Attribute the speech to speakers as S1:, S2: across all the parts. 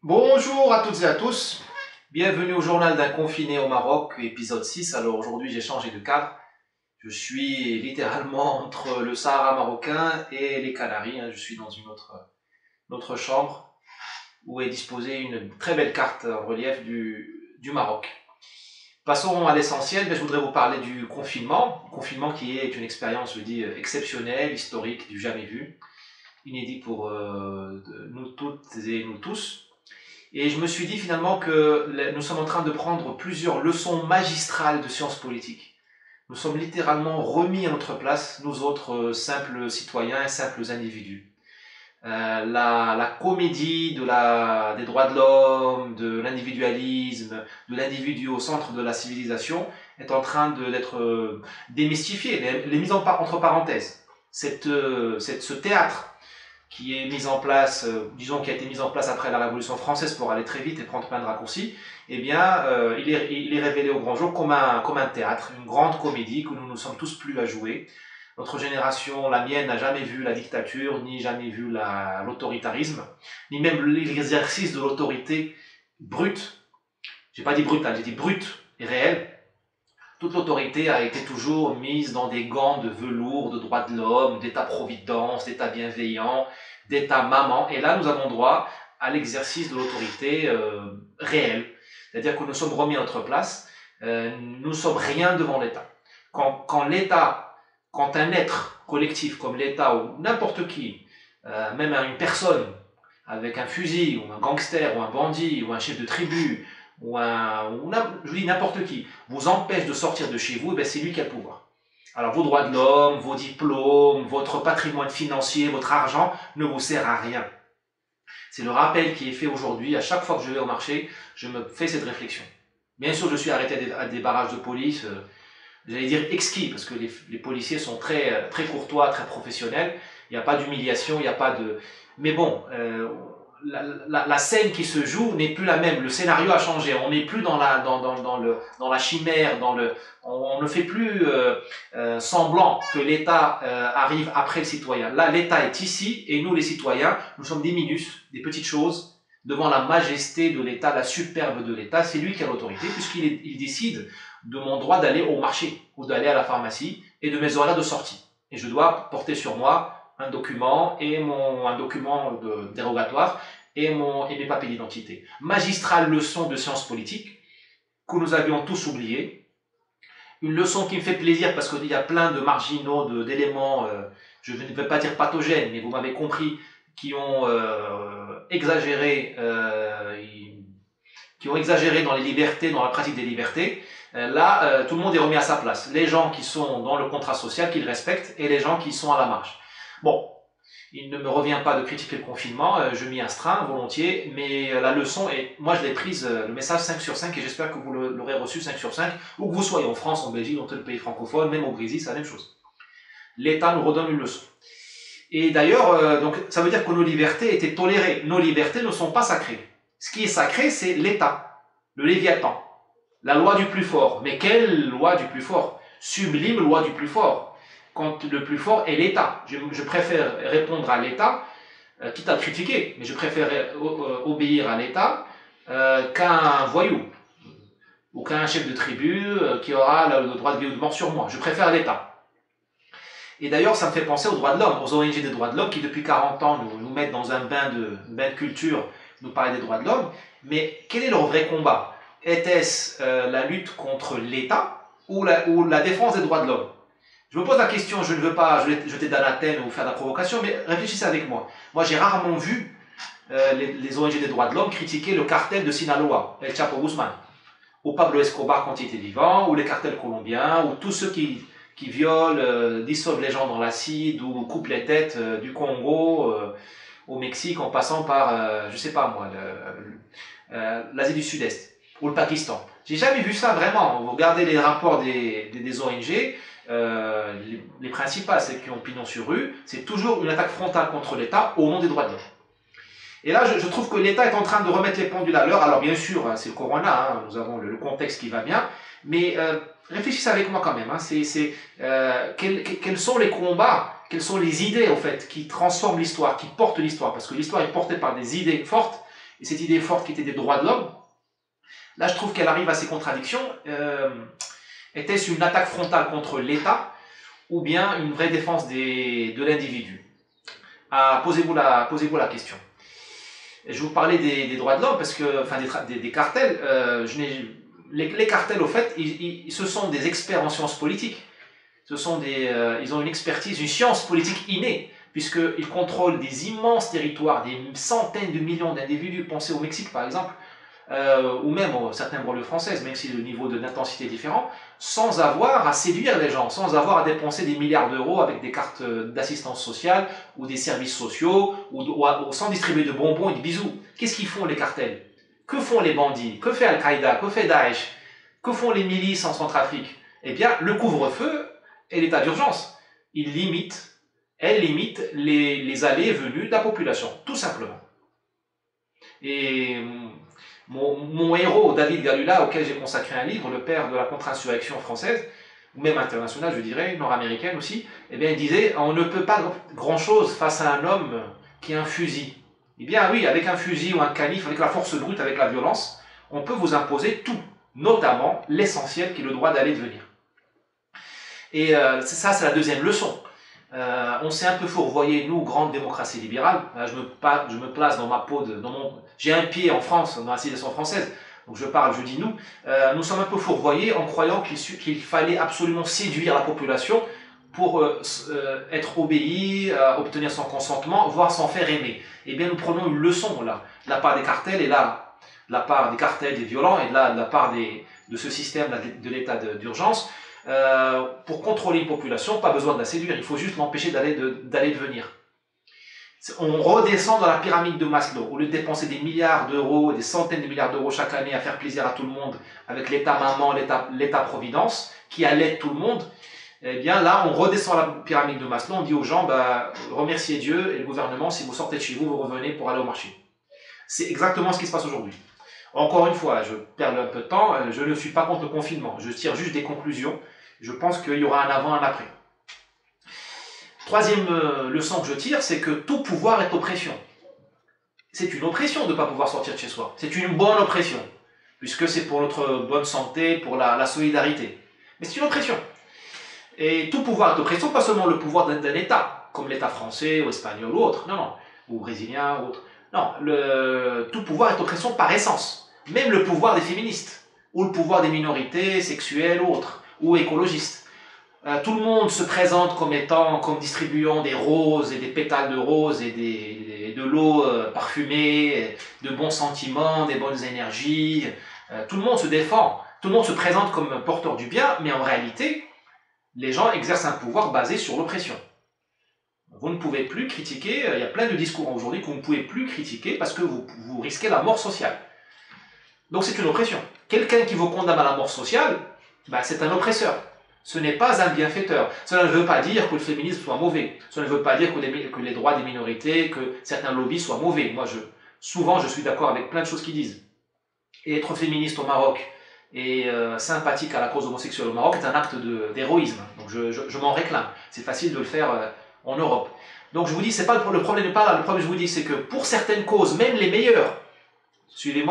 S1: Bonjour à toutes et à tous, bienvenue au journal d'un confiné au Maroc, épisode 6. Alors aujourd'hui j'ai changé de cadre, je suis littéralement entre le Sahara marocain et les Canaries, je suis dans une autre chambre où est disposée une très belle carte en relief du Maroc. Passons à l'essentiel, je voudrais vous parler du confinement qui est une expérience, je dis, exceptionnelle, historique, du jamais vu, inédit pour nous toutes et nous tous. Et je me suis dit finalement que nous sommes en train de prendre plusieurs leçons magistrales de sciences politiques. Nous sommes littéralement remis à notre place, nous autres simples citoyens et simples individus. La comédie des droits de l'homme, de l'individualisme, de l'individu au centre de la civilisation est en train d'être démystifiée, les mises entre parenthèses. Ce théâtre qui est mise en place, disons qui a été mise en place après la Révolution française pour aller très vite et prendre plein de raccourcis, eh bien, il est révélé au grand jour comme un théâtre, une grande comédie que nous ne sommes tous plus à jouer. Notre génération, la mienne, n'a jamais vu la dictature, ni jamais vu l'autoritarisme, ni même l'exercice de l'autorité brute. J'ai pas dit brutale, j'ai dit brute et réelle. Toute l'autorité a été toujours mise dans des gants de velours, de droits de l'homme, d'état-providence, d'état bienveillant, d'état maman. Et là, nous avons droit à l'exercice de l'autorité réelle. C'est-à-dire que nous sommes remis à notre place, nous ne sommes rien devant l'État. Quand un être collectif comme l'État ou n'importe qui, même une personne avec un fusil, ou un gangster, ou un bandit, ou un chef de tribu, je dis n'importe qui, vous empêche de sortir de chez vous, et bien c'est lui qui a le pouvoir. Alors vos droits de l'homme, vos diplômes, votre patrimoine financier, votre argent ne vous sert à rien. C'est le rappel qui est fait aujourd'hui. À chaque fois que je vais au marché, je me fais cette réflexion. Bien sûr, je suis arrêté à des barrages de police, j'allais dire exquis, parce que les policiers sont très, très courtois, très professionnels. Il n'y a pas d'humiliation, il n'y a pas de... Mais bon, la scène qui se joue n'est plus la même. Le scénario a changé. On n'est plus dans la chimère, on ne fait plus semblant que l'État arrive après le citoyen. Là, l'État est ici et nous, les citoyens, nous sommes des minus, des petites choses devant la majesté de l'État, la superbe de l'État. C'est lui qui a l'autorité puisqu'il décide de mon droit d'aller au marché ou d'aller à la pharmacie et de mes horaires de sortie. Et je dois porter sur moi un document un document dérogatoire et mes papiers d'identité. Magistrale leçon de sciences politiques que nous avions tous oublié. Une leçon qui me fait plaisir parce qu'il y a plein de marginaux, d'éléments, je ne vais pas dire pathogènes, mais vous m'avez compris, qui ont exagéré dans les libertés, dans la pratique des libertés. Là, tout le monde est remis à sa place. Les gens qui sont dans le contrat social, qu'ils respectent, et les gens qui sont à la marge. Bon, il ne me revient pas de critiquer le confinement, je m'y astreins volontiers, mais la leçon, moi je l'ai prise, le message 5 sur 5, et j'espère que vous l'aurez reçu 5 sur 5, où que vous soyez en France, en Belgique, dans tel pays francophone, même au Brésil, c'est la même chose. L'État nous redonne une leçon. Et d'ailleurs, donc ça veut dire que nos libertés étaient tolérées. Nos libertés ne sont pas sacrées. Ce qui est sacré, c'est l'État, le Léviathan, la loi du plus fort. Mais quelle loi du plus fort? Sublime loi du plus fort. Quand le plus fort est l'État. Je préfère répondre à l'État, quitte à le critiquer, mais je préfère obéir à l'État qu'un voyou ou qu'un chef de tribu qui aura le droit de vie ou de mort sur moi. Je préfère l'État. Et d'ailleurs, ça me fait penser aux droits de l'homme, aux ONG des droits de l'homme qui, depuis 40 ans, nous mettent dans un bain de culture, nous parler des droits de l'homme. Mais quel est leur vrai combat? Était-ce la lutte contre l'État ou la défense des droits de l'homme? Je me pose la question, je ne veux pas jeter d'anathème ou faire de la provocation, mais réfléchissez avec moi. Moi, j'ai rarement vu les ONG des droits de l'homme critiquer le cartel de Sinaloa, El Chapo Guzman, ou Pablo Escobar quand il était vivant, ou les cartels colombiens, ou tous ceux qui violent, dissolvent les gens dans l'acide, ou coupent les têtes du Congo au Mexique en passant par, je sais pas moi, l'Asie du Sud-Est, ou le Pakistan. J'ai jamais vu ça vraiment. Vous regardez les rapports des ONG, les principales, celles qui ont pignon sur rue, c'est toujours une attaque frontale contre l'État au nom des droits de l'homme. Et là, je trouve que l'État est en train de remettre les pendules à l'heure. Alors bien sûr, c'est le corona, nous avons le contexte qui va bien, mais réfléchissez avec moi quand même. Quels sont les combats, quelles sont les idées en fait qui transforment l'histoire, qui portent l'histoire, parce que l'histoire est portée par des idées fortes et cette idée forte qui était des droits de l'homme, là je trouve qu'elle arrive à ces contradictions. Était-ce une attaque frontale contre l'État ou bien une vraie défense de l'individu? Posez-vous la question. Je vais vous parler des droits de l'homme, parce que, enfin des cartels. Les cartels, au fait, ce sont des experts en sciences politiques. Ils ont une expertise, une science politique innée, puisqu'ils contrôlent des immenses territoires, des centaines de millions d'individus. Pensez au Mexique, par exemple, ou même certaines banlieues françaises, même si le niveau d'intensité est différent, sans avoir à séduire les gens, sans avoir à dépenser des milliards d'euros avec des cartes d'assistance sociale ou des services sociaux, ou sans distribuer de bonbons et de bisous. Qu'est-ce qu'ils font les cartels? Que font les bandits? Que fait Al-Qaïda? Que fait Daesh? Que font les milices en Centrafrique? Eh bien, le couvre-feu et l'état d'urgence, elles limitent les allées et venues de la population, tout simplement. Et mon héros, David Galula, auquel j'ai consacré un livre, le père de la contre-insurrection française, ou même internationale, je dirais, nord-américaine aussi, eh bien, il disait, on ne peut pas grand-chose face à un homme qui a un fusil. Eh bien oui, avec un fusil ou un canif, avec la force brute, avec la violence, on peut vous imposer tout, notamment l'essentiel qui est le droit d'aller et de venir. Et ça, c'est la deuxième leçon. On s'est un peu fourvoyé, nous, grande démocratie libérale. Je me place dans ma peau, j'ai un pied en France, dans la civilisation française, donc je dis nous. Nous sommes un peu fourvoyés en croyant qu'il fallait absolument séduire la population pour être obéi, obtenir son consentement, voire s'en faire aimer. Eh bien, nous prenons une leçon là, de la part des cartels, et là, de la part des cartels, des violents, et de la part de ce système de l'état d'urgence. Pour contrôler une population, pas besoin de la séduire, il faut juste l'empêcher d'aller de venir. On redescend dans la pyramide de Maslow, au lieu de dépenser des milliards d'euros, des centaines de milliards d'euros chaque année à faire plaisir à tout le monde, avec l'État maman, l'État-providence, qui allait tout le monde. Eh bien là, on redescend la pyramide de Maslow, on dit aux gens, remerciez Dieu et le gouvernement, si vous sortez de chez vous, vous revenez pour aller au marché. C'est exactement ce qui se passe aujourd'hui. Encore une fois, je perds un peu de temps, je ne suis pas contre le confinement, je tire juste des conclusions. Je pense qu'il y aura un avant, un après. Troisième leçon que je tire, c'est que tout pouvoir est oppression. C'est une oppression de ne pas pouvoir sortir de chez soi. C'est une bonne oppression, puisque c'est pour notre bonne santé, pour la solidarité. Mais c'est une oppression. Et tout pouvoir est oppression, pas seulement le pouvoir d'un État, comme l'État français, ou espagnol, ou autre, non, ou brésilien, ou autre. Non, tout pouvoir est oppression par essence. Même le pouvoir des féministes, ou le pouvoir des minorités sexuelles, ou autres, ou écologistes. Tout le monde se présente comme distribuant des roses et des pétales de roses et de l'eau parfumée, de bons sentiments, des bonnes énergies. Tout le monde se défend, tout le monde se présente comme porteur du bien, mais en réalité, les gens exercent un pouvoir basé sur l'oppression. Vous ne pouvez plus critiquer, il y a plein de discours aujourd'hui que vous ne pouvez plus critiquer parce que vous risquez la mort sociale. Donc c'est une oppression. Quelqu'un qui vous condamne à la mort sociale, c'est un oppresseur. Ce n'est pas un bienfaiteur. Cela ne veut pas dire que le féminisme soit mauvais. Cela ne veut pas dire que les droits des minorités, que certains lobbies soient mauvais. Moi, souvent, je suis d'accord avec plein de choses qu'ils disent. Et être féministe au Maroc et sympathique à la cause homosexuelle au Maroc est un acte d'héroïsme. Donc je m'en réclame. C'est facile de le faire en Europe. Donc je vous dis, c'est pas le problème n'est pas là. Le problème, je vous dis, c'est que pour certaines causes, même les meilleures, suivez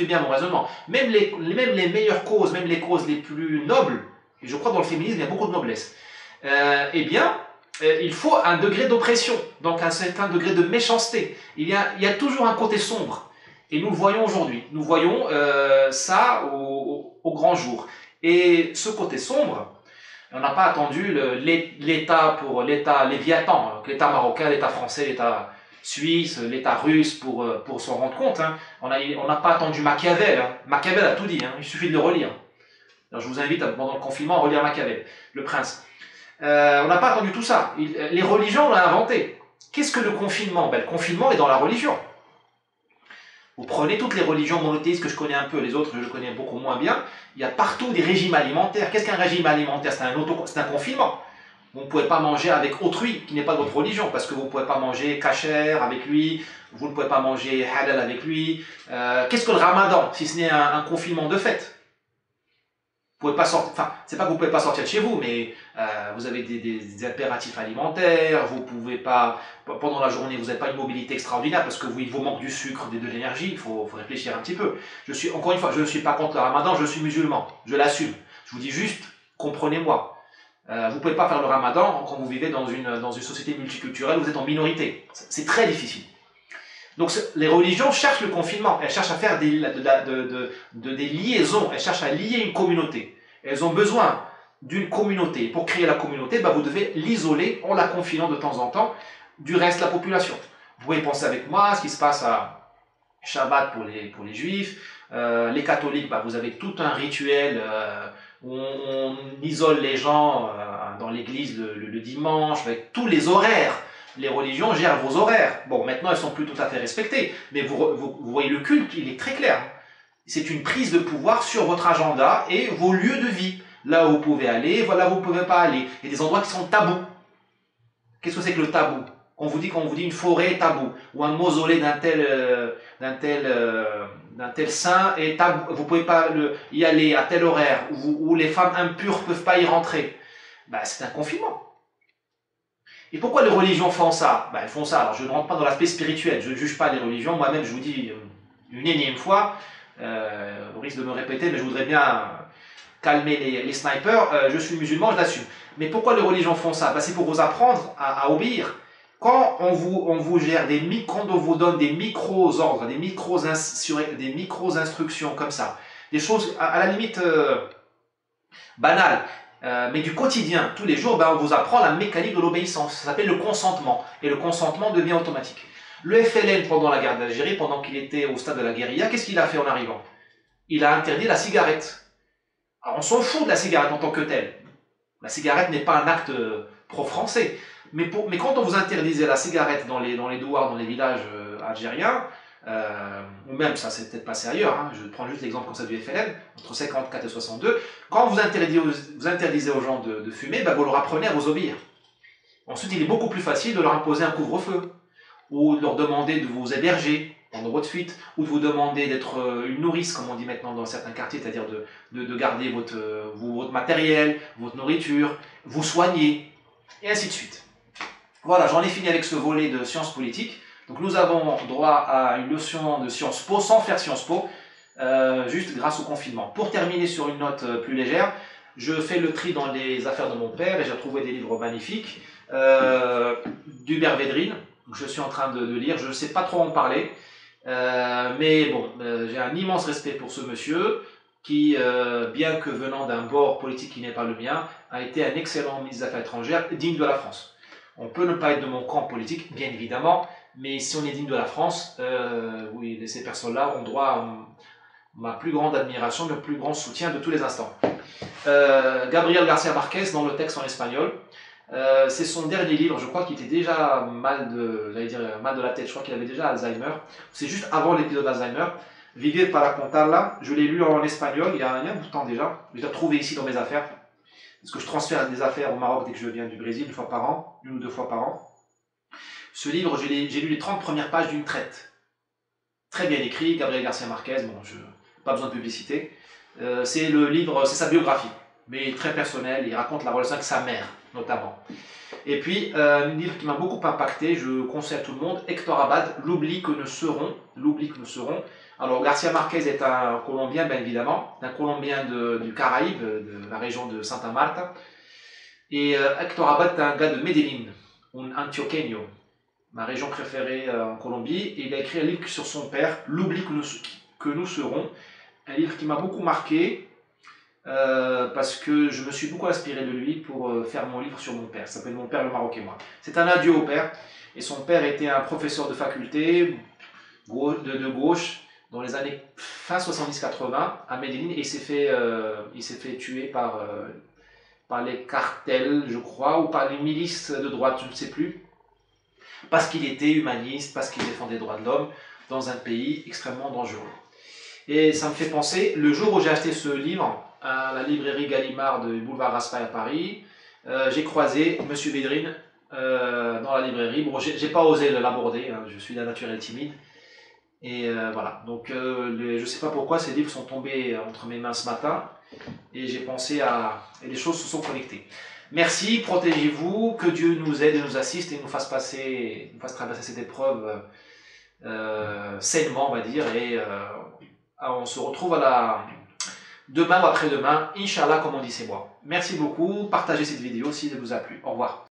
S1: bien mon raisonnement, même les meilleures causes, même les causes les plus nobles, et je crois que dans le féminisme, il y a beaucoup de noblesse, il faut un degré d'oppression, donc un certain degré de méchanceté. Il y a toujours un côté sombre. Et nous le voyons aujourd'hui. Nous voyons ça au grand jour. Et ce côté sombre, on n'a pas attendu l'État Léviathan, l'État marocain, l'État français, l'État suisse, l'État russe pour s'en rendre compte. Hein. On n'a pas attendu Machiavel. Hein. Machiavel a tout dit, hein. Il suffit de le relire. Alors, je vous invite pendant le confinement à relire Machiavel, le prince. On n'a pas attendu tout ça. Les religions l'ont inventé. Qu'est-ce que le confinement? Le confinement est dans la religion. Vous prenez toutes les religions monothéistes que je connais un peu, les autres je les connais beaucoup moins bien, il y a partout des régimes alimentaires. Qu'est-ce qu'un régime alimentaire? C'est un confinement. Vous ne pouvez pas manger avec autrui qui n'est pas de votre religion, parce que vous ne pouvez pas manger kasher avec lui, vous ne pouvez pas manger halal avec lui. Qu'est-ce que le ramadan, si ce n'est un confinement de fête? Vous pouvez pas sortir, enfin, c'est pas que vous pouvez pas sortir de chez vous, mais vous avez des impératifs alimentaires, vous pouvez pas, pendant la journée, vous n'avez pas une mobilité extraordinaire parce que il vous manque du sucre, de l'énergie, faut réfléchir un petit peu. Encore une fois, je ne suis pas contre le ramadan, je suis musulman, je l'assume. Je vous dis juste, comprenez-moi. Vous pouvez pas faire le ramadan quand vous vivez dans une société multiculturelle, vous êtes en minorité. C'est très difficile. Donc les religions cherchent le confinement, elles cherchent à faire des liaisons, elles cherchent à lier une communauté. Elles ont besoin d'une communauté. Pour créer la communauté, vous devez l'isoler en la confinant de temps en temps du reste de la population. Vous pouvez penser avec moi à ce qui se passe à Shabbat pour les juifs. Les catholiques, vous avez tout un rituel où on isole les gens dans l'église le dimanche avec tous les horaires. Les religions gèrent vos horaires. Bon, maintenant, elles sont plus tout à fait respectées, mais vous voyez le culte, il est très clair. C'est une prise de pouvoir sur votre agenda et vos lieux de vie. Là où vous pouvez aller, voilà où vous ne pouvez pas aller. Il y a des endroits qui sont tabous. Qu'est-ce que c'est que le tabou? Quand on vous dit une forêt est tabou, ou un mausolée d'un tel saint est tabou, vous ne pouvez pas y aller à tel horaire, où les femmes impures ne peuvent pas y rentrer. C'est un confinement. Et pourquoi les religions font ça? Elles font ça. Alors, je ne rentre pas dans l'aspect spirituel, je ne juge pas les religions. Moi-même, je vous dis une énième fois, au risque de me répéter, mais je voudrais bien calmer les snipers. Je suis musulman, je l'assume. Mais pourquoi les religions font ça? C'est pour vous apprendre à obéir. Quand on vous gère quand on vous donne des micros-ordres, des micros-instructions comme ça, des choses à la limite banales, mais du quotidien, tous les jours, on vous apprend la mécanique de l'obéissance. Ça s'appelle le consentement. Et le consentement devient automatique. Le FLN, pendant la guerre d'Algérie, pendant qu'il était au stade de la guérilla, qu'est-ce qu'il a fait en arrivant? Il a interdit la cigarette. Alors, on s'en fout de la cigarette en tant que telle. La cigarette n'est pas un acte pro-français. Mais quand on vous interdisait la cigarette dans les douars, dans les villages algériens, ou même ça c'est peut-être passé ailleurs, je prends juste l'exemple comme ça du FLN, entre 54 et 62, quand vous interdisez aux gens de fumer, vous leur apprenez à vous obéir. Ensuite, il est beaucoup plus facile de leur imposer un couvre-feu, ou de leur demander de vous héberger pendant votre fuite, ou de vous demander d'être une nourrice, comme on dit maintenant dans certains quartiers, c'est-à-dire de garder votre matériel, votre nourriture, vous soigner, et ainsi de suite. Voilà, j'en ai fini avec ce volet de sciences politiques. Donc nous avons droit à une leçon de Sciences Po sans faire Sciences Po, juste grâce au confinement. Pour terminer sur une note plus légère, je fais le tri dans les affaires de mon père et j'ai trouvé des livres magnifiques d'Hubert Védrine. Je suis en train de lire, je ne sais pas trop en parler, mais bon, j'ai un immense respect pour ce monsieur qui, bien que venant d'un bord politique qui n'est pas le mien, a été un excellent ministre des Affaires étrangères, digne de la France. On peut ne pas être de mon camp politique, bien évidemment, mais si on est digne de la France, oui, ces personnes-là ont droit à ma plus grande admiration, le plus grand soutien de tous les instants. Gabriel Garcia Marquez, dans le texte en espagnol, c'est son dernier livre, je crois qu'il était déjà mal de la tête, je crois qu'il avait déjà Alzheimer. C'est juste avant l'épisode d'Alzheimer. Vivir para contarla, je l'ai lu en espagnol il y a un bout de temps déjà. Je l'ai retrouvé ici dans mes affaires. Parce que je transfère des affaires au Maroc dès que je viens du Brésil, une ou deux fois par an. Ce livre, j'ai lu les 30 premières pages d'une traite. Très bien écrit, Gabriel Garcia Marquez, pas besoin de publicité. C'est sa biographie, mais très personnelle, il raconte la relation avec sa mère, notamment. Et puis, un livre qui m'a beaucoup impacté, je conseille à tout le monde, Hector Abad, L'oubli que nous serons. Alors, Garcia Marquez est un Colombien, bien évidemment, un Colombien du Caraïbe, de la région de Santa Marta. Et Hector Abad est un gars de Medellín, un antioqueño, ma région préférée en Colombie. Et il a écrit un livre sur son père, L'oubli que nous serons. Un livre qui m'a beaucoup marqué, parce que je me suis beaucoup inspiré de lui pour faire mon livre sur mon père. Ça s'appelle Mon père, le Maroc et moi. C'est un adieu au père. Et son père était un professeur de faculté de gauche, dans les années fin 70-80 à Medellín, et il s'est fait tuer par les cartels, je crois, ou par les milices de droite, je ne sais plus, parce qu'il était humaniste, parce qu'il défendait les droits de l'homme dans un pays extrêmement dangereux. Et ça me fait penser, le jour où j'ai acheté ce livre à la librairie Gallimard de boulevard Raspail à Paris, j'ai croisé M. Védrine dans la librairie. Bon, j'ai pas osé l'aborder, je suis d'un naturel timide. Et voilà, donc je ne sais pas pourquoi ces livres sont tombés entre mes mains ce matin. et j'ai pensé à... et les choses se sont connectées. Merci, protégez-vous, que Dieu nous aide et nous assiste et nous fasse traverser cette épreuve sainement, on va dire, et on se retrouve demain ou après-demain, Inch'Allah, comme on dit c'est moi. Merci beaucoup, partagez cette vidéo si elle vous a plu. Au revoir.